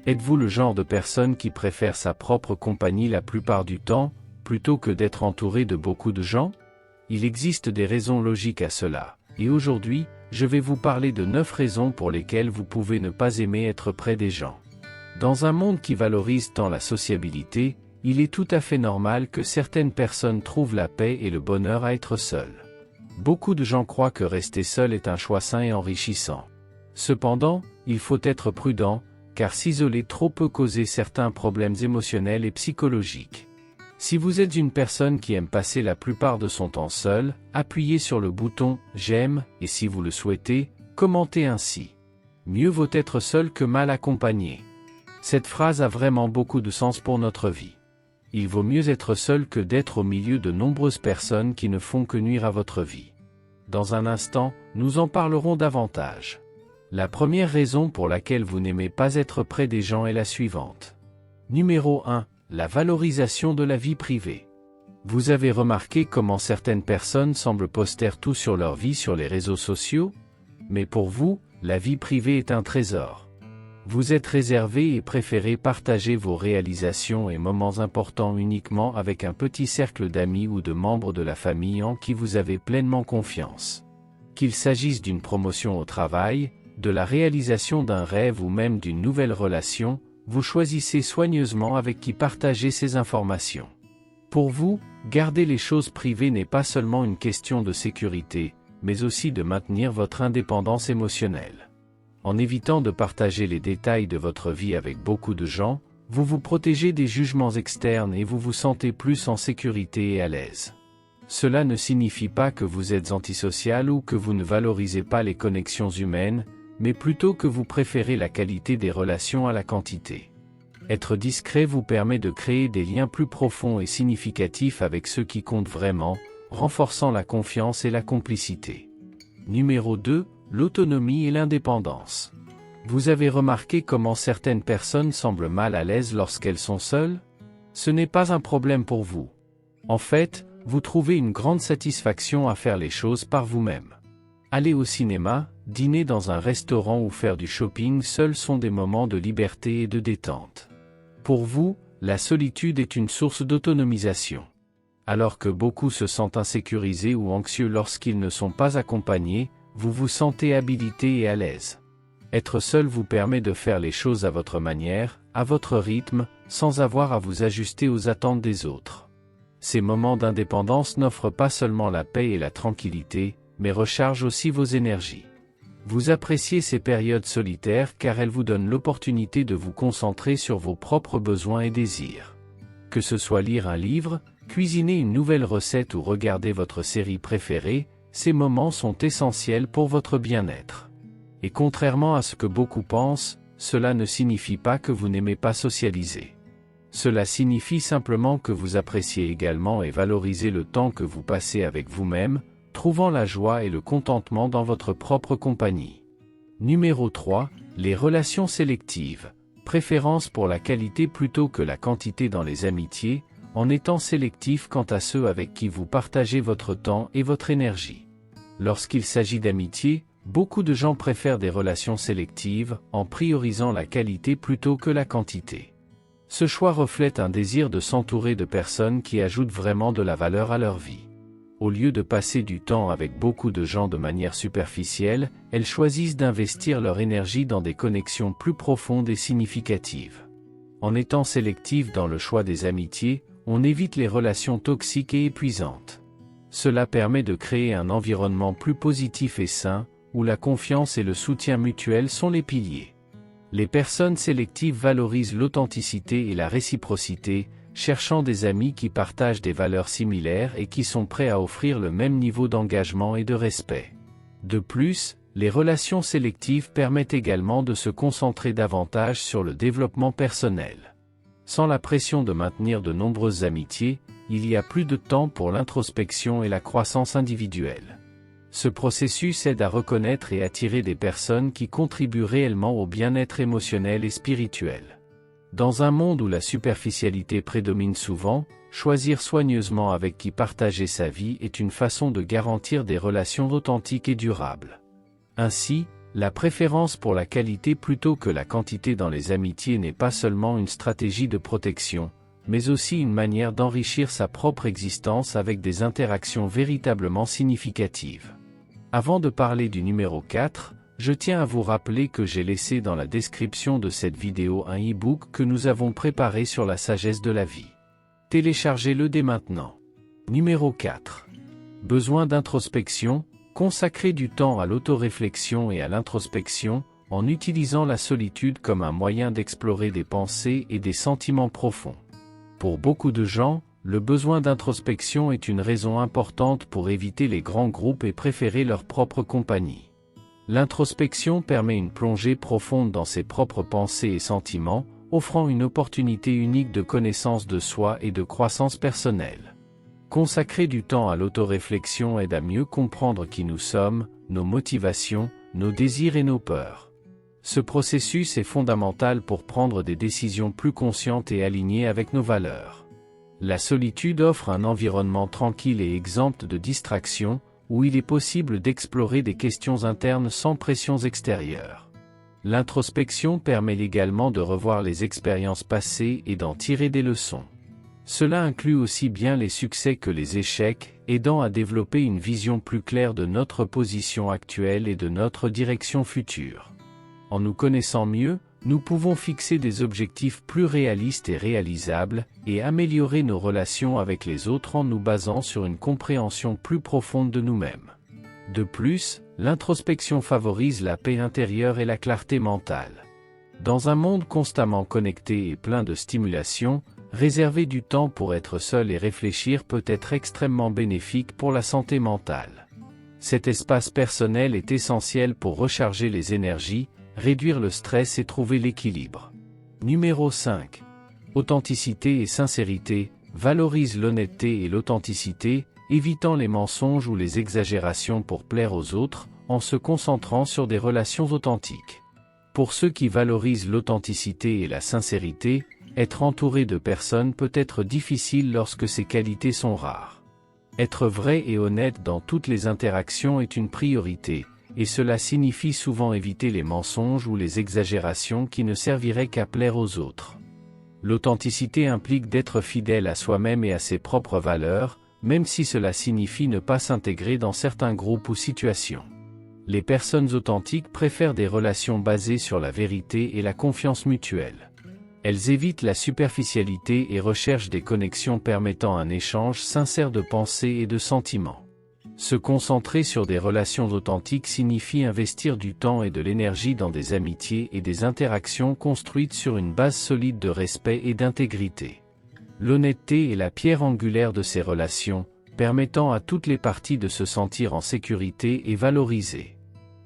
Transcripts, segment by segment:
Êtes-vous le genre de personne qui préfère sa propre compagnie la plupart du temps, plutôt que d'être entouré de beaucoup de gens? Il existe des raisons logiques à cela, et aujourd'hui, je vais vous parler de 9 raisons pour lesquelles vous pouvez ne pas aimer être près des gens. Dans un monde qui valorise tant la sociabilité, il est tout à fait normal que certaines personnes trouvent la paix et le bonheur à être seules. Beaucoup de gens croient que rester seul est un choix sain et enrichissant. Cependant, il faut être prudent, car s'isoler trop peut causer certains problèmes émotionnels et psychologiques. Si vous êtes une personne qui aime passer la plupart de son temps seul, appuyez sur le bouton « J'aime » et si vous le souhaitez, commentez ainsi. Mieux vaut être seul que mal accompagné. Cette phrase a vraiment beaucoup de sens pour notre vie. Il vaut mieux être seul que d'être au milieu de nombreuses personnes qui ne font que nuire à votre vie. Dans un instant, nous en parlerons davantage. La première raison pour laquelle vous n'aimez pas être près des gens est la suivante. Numéro 1. La valorisation de la vie privée. Vous avez remarqué comment certaines personnes semblent poster tout sur leur vie sur les réseaux sociaux? Mais pour vous, la vie privée est un trésor. Vous êtes réservé et préférez partager vos réalisations et moments importants uniquement avec un petit cercle d'amis ou de membres de la famille en qui vous avez pleinement confiance. Qu'il s'agisse d'une promotion au travail, de la réalisation d'un rêve ou même d'une nouvelle relation, vous choisissez soigneusement avec qui partager ces informations. Pour vous, garder les choses privées n'est pas seulement une question de sécurité, mais aussi de maintenir votre indépendance émotionnelle. En évitant de partager les détails de votre vie avec beaucoup de gens, vous vous protégez des jugements externes et vous vous sentez plus en sécurité et à l'aise. Cela ne signifie pas que vous êtes antisocial ou que vous ne valorisez pas les connexions humaines, mais plutôt que vous préférez la qualité des relations à la quantité. Être discret vous permet de créer des liens plus profonds et significatifs avec ceux qui comptent vraiment, renforçant la confiance et la complicité. Numéro 2. L'autonomie et l'indépendance. Vous avez remarqué comment certaines personnes semblent mal à l'aise lorsqu'elles sont seules? Ce n'est pas un problème pour vous. En fait, vous trouvez une grande satisfaction à faire les choses par vous-même. Aller au cinéma, dîner dans un restaurant ou faire du shopping seul sont des moments de liberté et de détente. Pour vous, la solitude est une source d'autonomisation. Alors que beaucoup se sentent insécurisés ou anxieux lorsqu'ils ne sont pas accompagnés, vous vous sentez habilité et à l'aise. Être seul vous permet de faire les choses à votre manière, à votre rythme, sans avoir à vous ajuster aux attentes des autres. Ces moments d'indépendance n'offrent pas seulement la paix et la tranquillité, mais rechargent aussi vos énergies. Vous appréciez ces périodes solitaires car elles vous donnent l'opportunité de vous concentrer sur vos propres besoins et désirs. Que ce soit lire un livre, cuisiner une nouvelle recette ou regarder votre série préférée, ces moments sont essentiels pour votre bien-être. Et contrairement à ce que beaucoup pensent, cela ne signifie pas que vous n'aimez pas socialiser. Cela signifie simplement que vous appréciez également et valorisez le temps que vous passez avec vous-même, trouvant la joie et le contentement dans votre propre compagnie. Numéro 3. Les relations sélectives. Préférence pour la qualité plutôt que la quantité dans les amitiés, en étant sélectif quant à ceux avec qui vous partagez votre temps et votre énergie. Lorsqu'il s'agit d'amitié, beaucoup de gens préfèrent des relations sélectives, en priorisant la qualité plutôt que la quantité. Ce choix reflète un désir de s'entourer de personnes qui ajoutent vraiment de la valeur à leur vie. Au lieu de passer du temps avec beaucoup de gens de manière superficielle, elles choisissent d'investir leur énergie dans des connexions plus profondes et significatives. En étant sélectif dans le choix des amitiés, on évite les relations toxiques et épuisantes. Cela permet de créer un environnement plus positif et sain, où la confiance et le soutien mutuel sont les piliers. Les personnes sélectives valorisent l'authenticité et la réciprocité, cherchant des amis qui partagent des valeurs similaires et qui sont prêts à offrir le même niveau d'engagement et de respect. De plus, les relations sélectives permettent également de se concentrer davantage sur le développement personnel. Sans la pression de maintenir de nombreuses amitiés, il y a plus de temps pour l'introspection et la croissance individuelle. Ce processus aide à reconnaître et attirer des personnes qui contribuent réellement au bien-être émotionnel et spirituel. Dans un monde où la superficialité prédomine souvent, choisir soigneusement avec qui partager sa vie est une façon de garantir des relations authentiques et durables. Ainsi, La préférence pour la qualité plutôt que la quantité dans les amitiés n'est pas seulement une stratégie de protection, mais aussi une manière d'enrichir sa propre existence avec des interactions véritablement significatives. Avant de parler du numéro 4, je tiens à vous rappeler que j'ai laissé dans la description de cette vidéo un e-book que nous avons préparé sur la sagesse de la vie. Téléchargez-le dès maintenant. Numéro 4. Besoin d'introspection, consacrer du temps à l'autoréflexion et à l'introspection, en utilisant la solitude comme un moyen d'explorer des pensées et des sentiments profonds. Pour beaucoup de gens, le besoin d'introspection est une raison importante pour éviter les grands groupes et préférer leur propre compagnie. L'introspection permet une plongée profonde dans ses propres pensées et sentiments, offrant une opportunité unique de connaissance de soi et de croissance personnelle. Consacrer du temps à l'autoréflexion aide à mieux comprendre qui nous sommes, nos motivations, nos désirs et nos peurs. Ce processus est fondamental pour prendre des décisions plus conscientes et alignées avec nos valeurs. La solitude offre un environnement tranquille et exempt de distractions, où il est possible d'explorer des questions internes sans pressions extérieures. L'introspection permet également de revoir les expériences passées et d'en tirer des leçons. Cela inclut aussi bien les succès que les échecs, aidant à développer une vision plus claire de notre position actuelle et de notre direction future. En nous connaissant mieux, nous pouvons fixer des objectifs plus réalistes et réalisables, et améliorer nos relations avec les autres en nous basant sur une compréhension plus profonde de nous-mêmes. De plus, l'introspection favorise la paix intérieure et la clarté mentale. Dans un monde constamment connecté et plein de stimulation, réserver du temps pour être seul et réfléchir peut être extrêmement bénéfique pour la santé mentale. Cet espace personnel est essentiel pour recharger les énergies, réduire le stress et trouver l'équilibre. Numéro 5. Authenticité et sincérité, valorise l'honnêteté et l'authenticité, évitant les mensonges ou les exagérations pour plaire aux autres, en se concentrant sur des relations authentiques. Pour ceux qui valorisent l'authenticité et la sincérité, être entouré de personnes peut être difficile lorsque ces qualités sont rares. Être vrai et honnête dans toutes les interactions est une priorité, et cela signifie souvent éviter les mensonges ou les exagérations qui ne serviraient qu'à plaire aux autres. L'authenticité implique d'être fidèle à soi-même et à ses propres valeurs, même si cela signifie ne pas s'intégrer dans certains groupes ou situations. Les personnes authentiques préfèrent des relations basées sur la vérité et la confiance mutuelle. Elles évitent la superficialité et recherchent des connexions permettant un échange sincère de pensées et de sentiments. Se concentrer sur des relations authentiques signifie investir du temps et de l'énergie dans des amitiés et des interactions construites sur une base solide de respect et d'intégrité. L'honnêteté est la pierre angulaire de ces relations, permettant à toutes les parties de se sentir en sécurité et valorisées.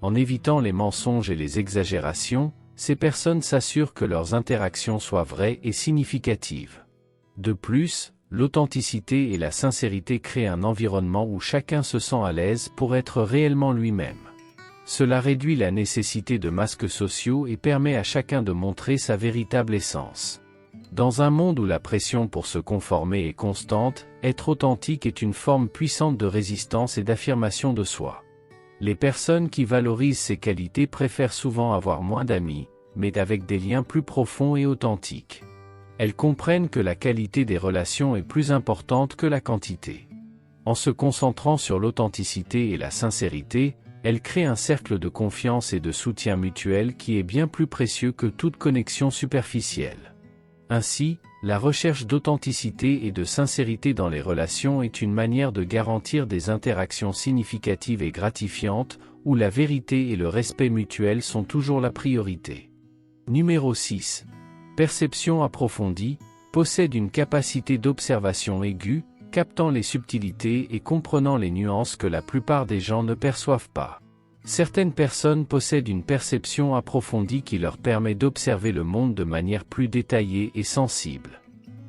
En évitant les mensonges et les exagérations, ces personnes s'assurent que leurs interactions soient vraies et significatives. De plus, l'authenticité et la sincérité créent un environnement où chacun se sent à l'aise pour être réellement lui-même. Cela réduit la nécessité de masques sociaux et permet à chacun de montrer sa véritable essence. Dans un monde où la pression pour se conformer est constante, être authentique est une forme puissante de résistance et d'affirmation de soi. Les personnes qui valorisent ces qualités préfèrent souvent avoir moins d'amis, mais avec des liens plus profonds et authentiques. Elles comprennent que la qualité des relations est plus importante que la quantité. En se concentrant sur l'authenticité et la sincérité, elles créent un cercle de confiance et de soutien mutuel qui est bien plus précieux que toute connexion superficielle. Ainsi, la recherche d'authenticité et de sincérité dans les relations est une manière de garantir des interactions significatives et gratifiantes, où la vérité et le respect mutuel sont toujours la priorité. Numéro 6. Perception approfondie, possède une capacité d'observation aiguë, captant les subtilités et comprenant les nuances que la plupart des gens ne perçoivent pas. Certaines personnes possèdent une perception approfondie qui leur permet d'observer le monde de manière plus détaillée et sensible.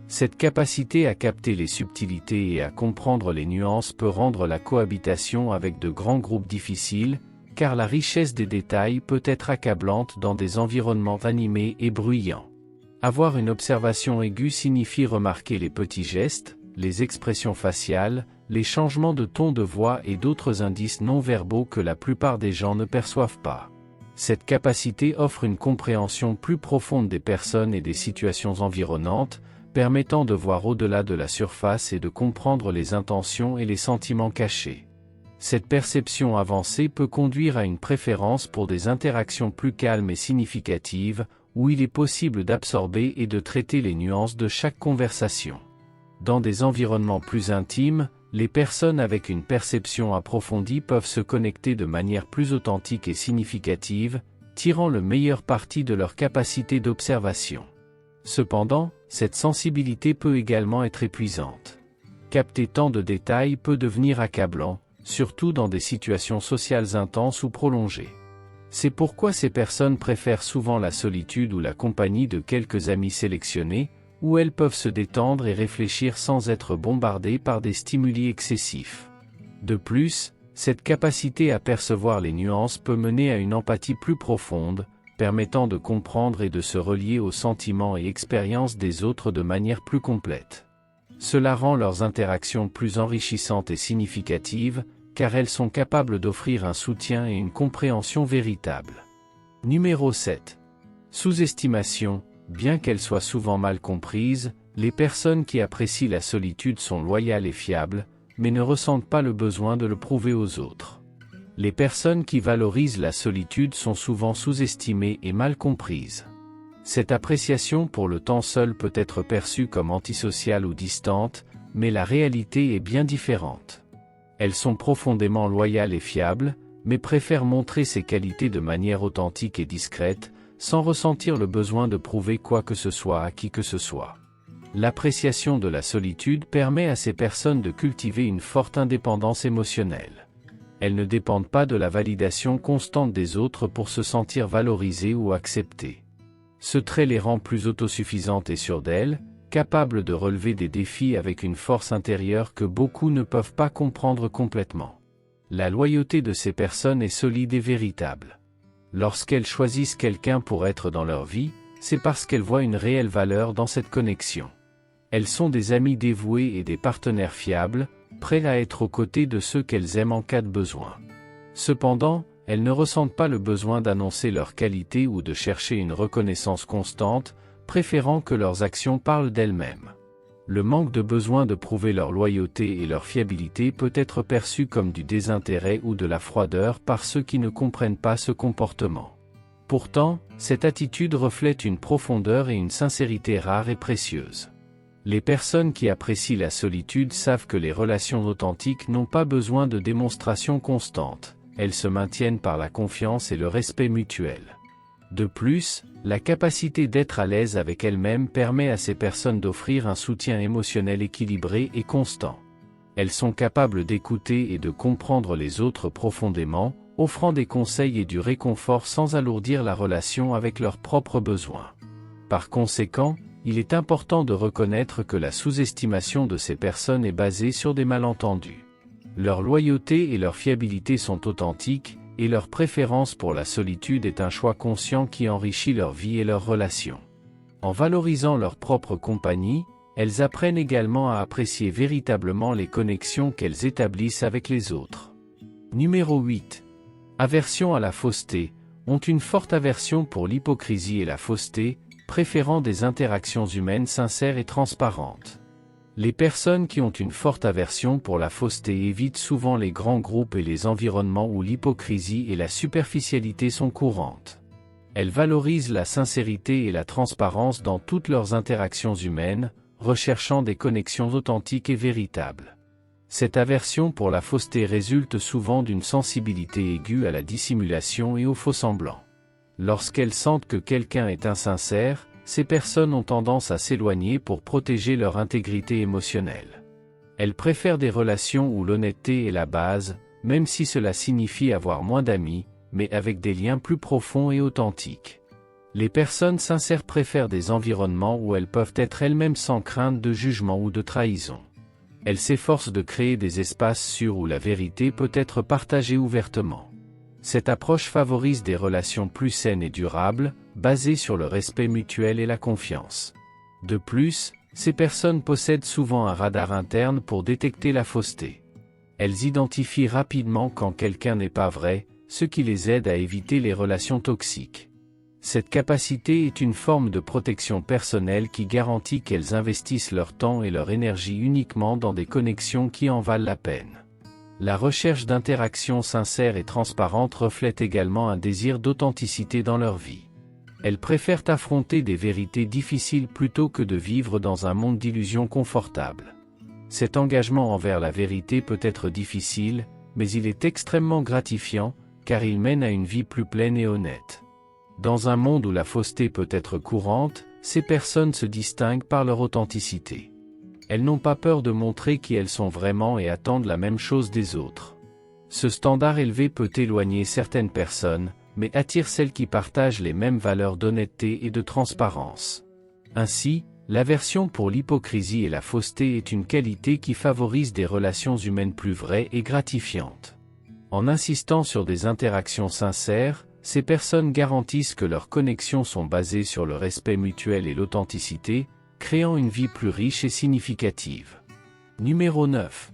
Cette capacité à capter les subtilités et à comprendre les nuances peut rendre la cohabitation avec de grands groupes difficile, car la richesse des détails peut être accablante dans des environnements animés et bruyants. Avoir une observation aiguë signifie remarquer les petits gestes, les expressions faciales, les changements de ton de voix et d'autres indices non verbaux que la plupart des gens ne perçoivent pas. Cette capacité offre une compréhension plus profonde des personnes et des situations environnantes, permettant de voir au-delà de la surface et de comprendre les intentions et les sentiments cachés. Cette perception avancée peut conduire à une préférence pour des interactions plus calmes et significatives, où il est possible d'absorber et de traiter les nuances de chaque conversation. Dans des environnements plus intimes, les personnes avec une perception approfondie peuvent se connecter de manière plus authentique et significative, tirant le meilleur parti de leur capacité d'observation. Cependant, cette sensibilité peut également être épuisante. Capter tant de détails peut devenir accablant, surtout dans des situations sociales intenses ou prolongées. C'est pourquoi ces personnes préfèrent souvent la solitude ou la compagnie de quelques amis sélectionnés, où elles peuvent se détendre et réfléchir sans être bombardées par des stimuli excessifs. De plus, cette capacité à percevoir les nuances peut mener à une empathie plus profonde, permettant de comprendre et de se relier aux sentiments et expériences des autres de manière plus complète. Cela rend leurs interactions plus enrichissantes et significatives, car elles sont capables d'offrir un soutien et une compréhension véritable. Numéro 7. Sous-estimation. Bien qu'elle soit souvent mal comprise, les personnes qui apprécient la solitude sont loyales et fiables, mais ne ressentent pas le besoin de le prouver aux autres. Les personnes qui valorisent la solitude sont souvent sous-estimées et mal comprises. Cette appréciation pour le temps seul peut être perçue comme antisociale ou distante, mais la réalité est bien différente. Elles sont profondément loyales et fiables, mais préfèrent montrer ces qualités de manière authentique et discrète, sans ressentir le besoin de prouver quoi que ce soit à qui que ce soit. L'appréciation de la solitude permet à ces personnes de cultiver une forte indépendance émotionnelle. Elles ne dépendent pas de la validation constante des autres pour se sentir valorisées ou acceptées. Ce trait les rend plus autosuffisantes et sûres d'elles, capables de relever des défis avec une force intérieure que beaucoup ne peuvent pas comprendre complètement. La loyauté de ces personnes est solide et véritable. Lorsqu'elles choisissent quelqu'un pour être dans leur vie, c'est parce qu'elles voient une réelle valeur dans cette connexion. Elles sont des amis dévoués et des partenaires fiables, prêts à être aux côtés de ceux qu'elles aiment en cas de besoin. Cependant, elles ne ressentent pas le besoin d'annoncer leur qualité ou de chercher une reconnaissance constante, préférant que leurs actions parlent d'elles-mêmes. Le manque de besoin de prouver leur loyauté et leur fiabilité peut être perçu comme du désintérêt ou de la froideur par ceux qui ne comprennent pas ce comportement. Pourtant, cette attitude reflète une profondeur et une sincérité rares et précieuses. Les personnes qui apprécient la solitude savent que les relations authentiques n'ont pas besoin de démonstrations constantes, elles se maintiennent par la confiance et le respect mutuel. De plus, la capacité d'être à l'aise avec elles-mêmes permet à ces personnes d'offrir un soutien émotionnel équilibré et constant. Elles sont capables d'écouter et de comprendre les autres profondément, offrant des conseils et du réconfort sans alourdir la relation avec leurs propres besoins. Par conséquent, il est important de reconnaître que la sous-estimation de ces personnes est basée sur des malentendus. Leur loyauté et leur fiabilité sont authentiques, et leur préférence pour la solitude est un choix conscient qui enrichit leur vie et leurs relations. En valorisant leur propre compagnie, elles apprennent également à apprécier véritablement les connexions qu'elles établissent avec les autres. Numéro 8. Aversion à la fausseté. Ont une forte aversion pour l'hypocrisie et la fausseté, préférant des interactions humaines sincères et transparentes. Les personnes qui ont une forte aversion pour la fausseté évitent souvent les grands groupes et les environnements où l'hypocrisie et la superficialité sont courantes. Elles valorisent la sincérité et la transparence dans toutes leurs interactions humaines, recherchant des connexions authentiques et véritables. Cette aversion pour la fausseté résulte souvent d'une sensibilité aiguë à la dissimulation et au faux-semblant. Lorsqu'elles sentent que quelqu'un est insincère, ces personnes ont tendance à s'éloigner pour protéger leur intégrité émotionnelle. Elles préfèrent des relations où l'honnêteté est la base, même si cela signifie avoir moins d'amis, mais avec des liens plus profonds et authentiques. Les personnes sincères préfèrent des environnements où elles peuvent être elles-mêmes sans crainte de jugement ou de trahison. Elles s'efforcent de créer des espaces sûrs où la vérité peut être partagée ouvertement. Cette approche favorise des relations plus saines et durables, basées sur le respect mutuel et la confiance. De plus, ces personnes possèdent souvent un radar interne pour détecter la fausseté. Elles identifient rapidement quand quelqu'un n'est pas vrai, ce qui les aide à éviter les relations toxiques. Cette capacité est une forme de protection personnelle qui garantit qu'elles investissent leur temps et leur énergie uniquement dans des connexions qui en valent la peine. La recherche d'interactions sincères et transparentes reflète également un désir d'authenticité dans leur vie. Elles préfèrent affronter des vérités difficiles plutôt que de vivre dans un monde d'illusions confortables. Cet engagement envers la vérité peut être difficile, mais il est extrêmement gratifiant, car il mène à une vie plus pleine et honnête. Dans un monde où la fausseté peut être courante, ces personnes se distinguent par leur authenticité. Elles n'ont pas peur de montrer qui elles sont vraiment et attendent la même chose des autres. Ce standard élevé peut éloigner certaines personnes, mais attire celles qui partagent les mêmes valeurs d'honnêteté et de transparence. Ainsi, l'aversion pour l'hypocrisie et la fausseté est une qualité qui favorise des relations humaines plus vraies et gratifiantes. En insistant sur des interactions sincères, ces personnes garantissent que leurs connexions sont basées sur le respect mutuel et l'authenticité, créant une vie plus riche et significative. Numéro 9.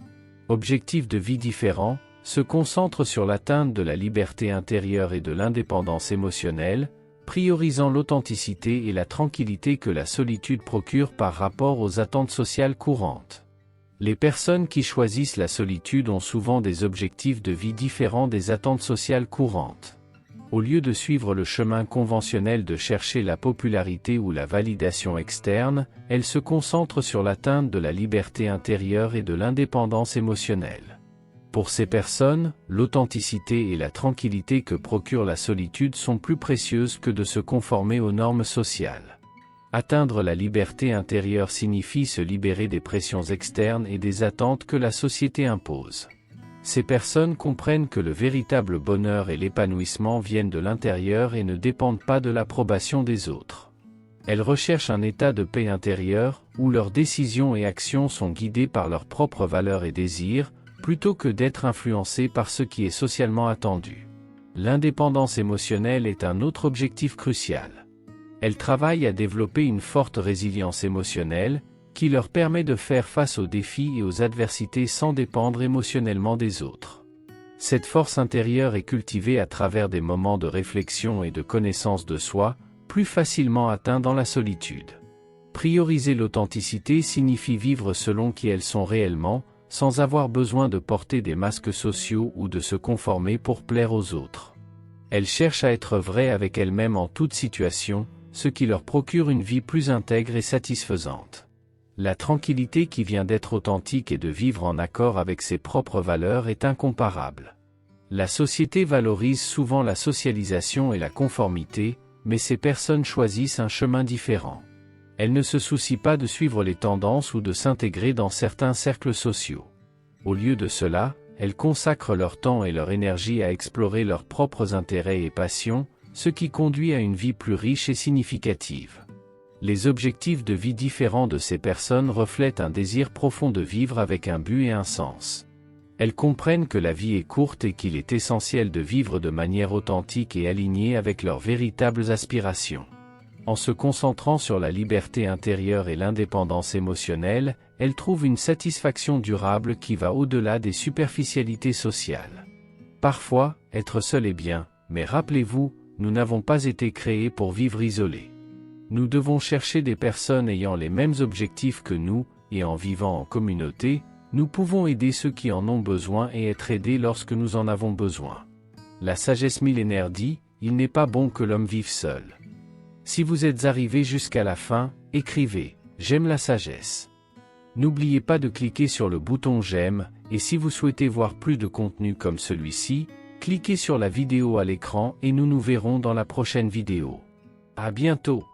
Objectif de vie différent, se concentre sur l'atteinte de la liberté intérieure et de l'indépendance émotionnelle, priorisant l'authenticité et la tranquillité que la solitude procure par rapport aux attentes sociales courantes. Les personnes qui choisissent la solitude ont souvent des objectifs de vie différents des attentes sociales courantes. Au lieu de suivre le chemin conventionnel de chercher la popularité ou la validation externe, elles se concentrent sur l'atteinte de la liberté intérieure et de l'indépendance émotionnelle. Pour ces personnes, l'authenticité et la tranquillité que procure la solitude sont plus précieuses que de se conformer aux normes sociales. Atteindre la liberté intérieure signifie se libérer des pressions externes et des attentes que la société impose. Ces personnes comprennent que le véritable bonheur et l'épanouissement viennent de l'intérieur et ne dépendent pas de l'approbation des autres. Elles recherchent un état de paix intérieure, où leurs décisions et actions sont guidées par leurs propres valeurs et désirs, plutôt que d'être influencées par ce qui est socialement attendu. L'indépendance émotionnelle est un autre objectif crucial. Elles travaillent à développer une forte résilience émotionnelle, qui leur permet de faire face aux défis et aux adversités sans dépendre émotionnellement des autres. Cette force intérieure est cultivée à travers des moments de réflexion et de connaissance de soi, plus facilement atteints dans la solitude. Prioriser l'authenticité signifie vivre selon qui elles sont réellement, sans avoir besoin de porter des masques sociaux ou de se conformer pour plaire aux autres. Elles cherchent à être vraies avec elles-mêmes en toute situation, ce qui leur procure une vie plus intègre et satisfaisante. La tranquillité qui vient d'être authentique et de vivre en accord avec ses propres valeurs est incomparable. La société valorise souvent la socialisation et la conformité, mais ces personnes choisissent un chemin différent. Elles ne se soucient pas de suivre les tendances ou de s'intégrer dans certains cercles sociaux. Au lieu de cela, elles consacrent leur temps et leur énergie à explorer leurs propres intérêts et passions, ce qui conduit à une vie plus riche et significative. Les objectifs de vie différents de ces personnes reflètent un désir profond de vivre avec un but et un sens. Elles comprennent que la vie est courte et qu'il est essentiel de vivre de manière authentique et alignée avec leurs véritables aspirations. En se concentrant sur la liberté intérieure et l'indépendance émotionnelle, elles trouvent une satisfaction durable qui va au-delà des superficialités sociales. Parfois, être seul est bien, mais rappelez-vous, nous n'avons pas été créés pour vivre isolés. Nous devons chercher des personnes ayant les mêmes objectifs que nous, et en vivant en communauté, nous pouvons aider ceux qui en ont besoin et être aidés lorsque nous en avons besoin. La sagesse millénaire dit, il n'est pas bon que l'homme vive seul. Si vous êtes arrivé jusqu'à la fin, écrivez, j'aime la sagesse. N'oubliez pas de cliquer sur le bouton j'aime, et si vous souhaitez voir plus de contenu comme celui-ci, cliquez sur la vidéo à l'écran et nous nous verrons dans la prochaine vidéo. À bientôt.